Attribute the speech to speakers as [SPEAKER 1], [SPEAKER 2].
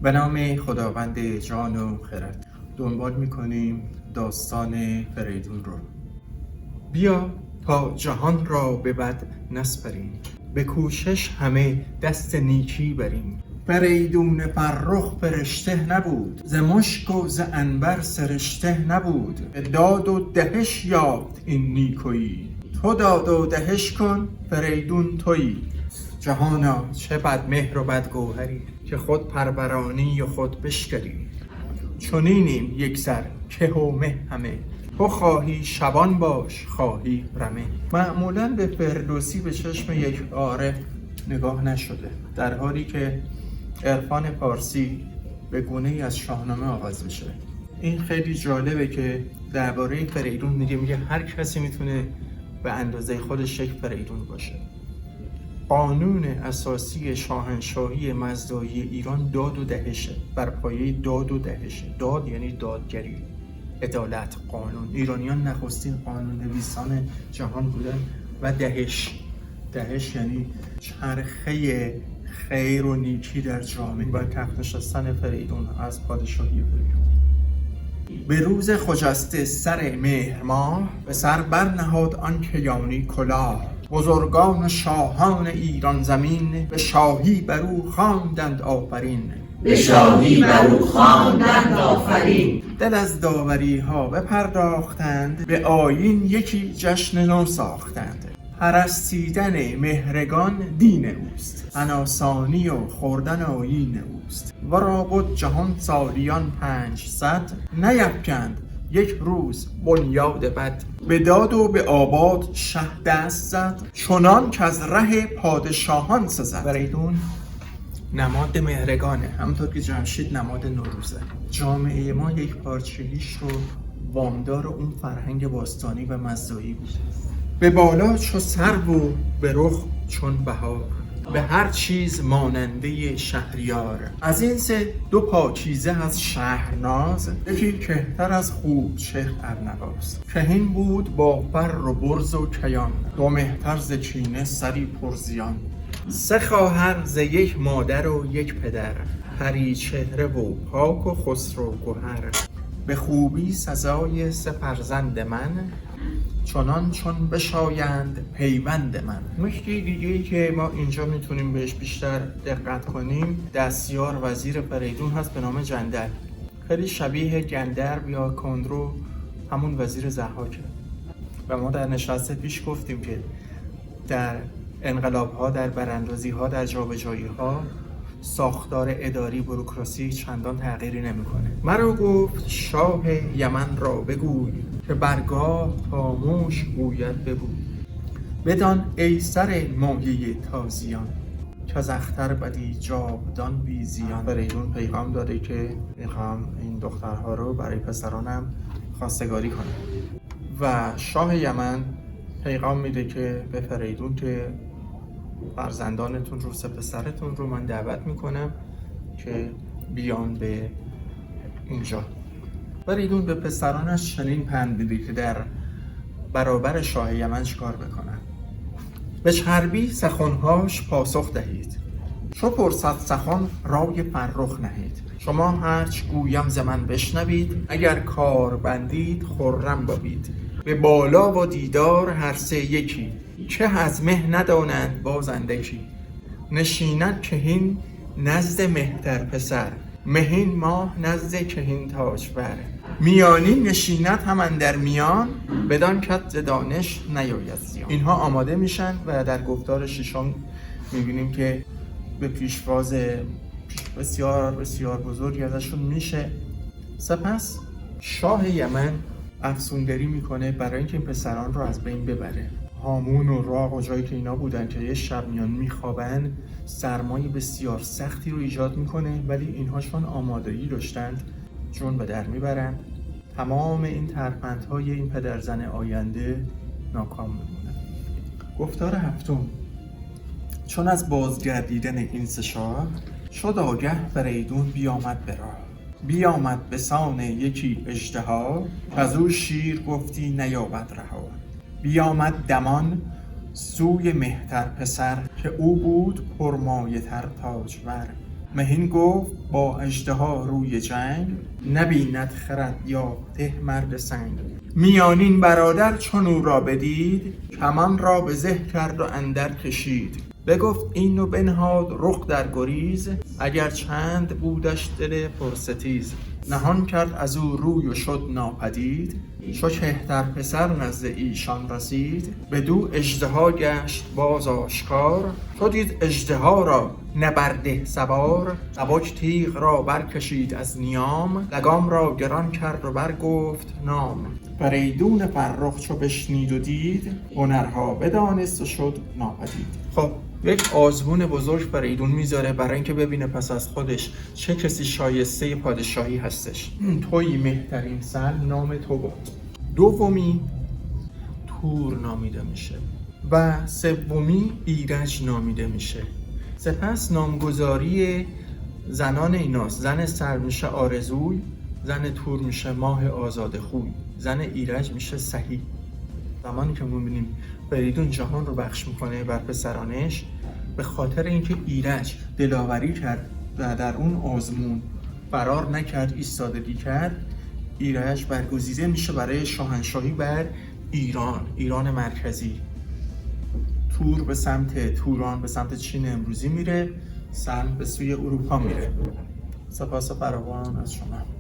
[SPEAKER 1] به نام خداوند جان و خرد. دنبال میکنیم داستان فریدون رو. بیا تا جهان را به بد نسپریم، به کوشش همه دست نیکی بریم. فریدون فرخ فرشته نبود، ز مشک و ز عنبر سرشته نبود. به داد و دهش یافت این نیکویی، تو داد و دهش کن فریدون تویی. جهانا چه بد مهر و بد گوهری، که خود پرورانی و خود بشکری. چنینیم یک سر که و مه همه، تو خواهی شبان باش خواهی رمه. معمولا به فردوسی به چشم یک عارف نگاه نشده، در حالی که عرفان پارسی به گونه‌ای از شاهنامه آغاز میشه. این خیلی جالبه که درباره فریدون میگه هر کسی میتونه به اندازه خودش یک فریدون باشه. قانون اساسی شاهنشاهی مزدایی ایران داد و دهشه، بر پایه داد و دهشه. داد یعنی دادگری، عدالت، قانون. ایرانیان نخستین قانون نویسان جهان بودن. و دهش یعنی چرخه خیر و نیکی در جامعه. و تخت نشستن فریدون از پادشاهی فریدون. به روز خجسته سر مهر ماه، به سر برنهاد آن کیانی کلاه. بزرگان شاهان ایران زمین، به شاهی بر او خواندند آفرین.
[SPEAKER 2] به شاهی بر او خواندند آفرین.
[SPEAKER 1] دل از داوری ها بپرداختند، به آیین یکی جشن نو ساختند. پرستیدن مهرگان دین اوست، هناسانی و خوردن آیین اوست. ورا بد جهان سالیان 500، نیفکند یک روز بنیاد بد. به داد و به آباد شه دست زد، چنان که از ره پادشاهان سزد. فریدون نماد مهرگانه، همونطور که جمشید نماد نوروزه. جامعه ما یک پارچگیش رو وامدار اون فرهنگ باستانی و مزدایی بود. به بالا چو سرو و به رخ چون بهار، به هر چیز ماننده شهریار. از این سه دو پاکیزه از شهرناز، یکی کهتر از خوب چهر ارنواز. کهین بود با فر و برز و کیان، دو مهتر ز کینه سری پرزیان. سه خواهر ز یک مادر و یک پدر، پری چهره و پاک و خسرو گهر. به خوبی سزای سه فرزند من، چنان چون بشایند پیوند من. نکته دیگه‌ای که ما اینجا میتونیم بهش بیشتر دقت کنیم، دستیار وزیر فریدون هست به نام جندل. خیلی شبیه گندرب یا کندرو، همون وزیر ضحاکه. و ما در نشست پیش گفتیم که در انقلاب‌ها، در براندازی‌ها، در جابجایی‌ها، ساختار اداری بوروکراسی چندان تغییری نمی‌کنه. مرا گفت شاه یمن را بگوی، که برگاه خاموش گوید بگوی. بدان ای سر مایه تازیان، که از اختر بدی جاودان بی زیان. فریدون پیغام داده که میخوام این دخترها رو برای پسرانم خواستگاری کنم. و شاه یمن پیغام میده که به فریدون که فرزندانتون رو، سه پسرتون رو من دعوت میکنم که بیان به اینجا. فریدون به پسرانش چنین پند میده که در برابر شاه یمن چیکار بکنن. به چربی سخنهاش پاسخ دهید، چو پرسد سخن رای فرخ نهید. شما هرچ گویم ز من بشنوید، اگر کار بندید خرم بابید. به بالا و دیدار هر سه یکی، که از مه ندانند باز اندکی. نشیند کهین نزد مهتر پسر، مهین ماه نزد کهین تاجور. میانی نشیند هم اندر میان، بدان کت ز دانش نیاید زیان. اینها آماده میشن و در گفتار ششم میبینیم که به پیشواز بسیار بسیار بزرگی ازشون میشه. سپس شاه یمن افسوندری میکنه برای اینکه این پسران رو از بین ببره. هامون و راغ و جایی که اینا بودن که یه شب میان میخوابن، سرمای بسیار سختی رو ایجاد میکنه، ولی اینها چون آمادگی داشتند جون به در میبرن. تمام این ترفندهای این پدرزن آینده ناکام میمونن. گفتار هفتم. چون از بازگردیدن این سه شاه، شد آگه فریدون بیامد به راه. بیامد به سان یکی اژدها، از او شیر گفتی نیابد رها. بیامد دمان سوی مهتر پسر، که او بود پرمایه تر تاجور. مهین گفت با اژدها روی جنگ، نبیند خرد یافته مرد سنگ. میانین برادر چون او را بدید، کمان را به زه کرد و اندر کشید. بگفت این و بنهاد رخ در گریز، اگر چند بودش دل پرستیز. نهان کرد از او روی و شد ناپدید، چو کهتر پسر نزد ایشان رسید. بدو اژدها گشت باز آشکار، چو دید اژدها را نبرده سوار. سبک تیغ را برکشید از نیام، لگام را گران کرد و برگفت نام. فریدون فرخ چو بشنید و دید، هنرها بدانست و شد ناپدید. خب یک آزمون بزرگ فریدون میذاره برای اینکه ببینه پس از خودش چه کسی شایسته پادشاهی هستش. توی مهترین سر نام تو بود. دومی تور نامیده میشه و سومی ایرج نامیده میشه. سپس نامگذاری زنان ایناست. زن سر میشه آرزوی، زن تور میشه ماه آزاده خوی، زن ایرج میشه سهی. زمانی که میبینیم فریدون جهان رو بخش میکنه بر پسرانش، به خاطر اینکه ایرج دلاوری کرد و در اون آزمون فرار نکرد، ایستادگی کرد، ایرج برگزیده میشه برای شاهنشاهی بر ایران مرکزی. تور به سمت توران، به سمت چین امروزی میره، سلم به سوی اروپا میره. سپاس فراوان از شما.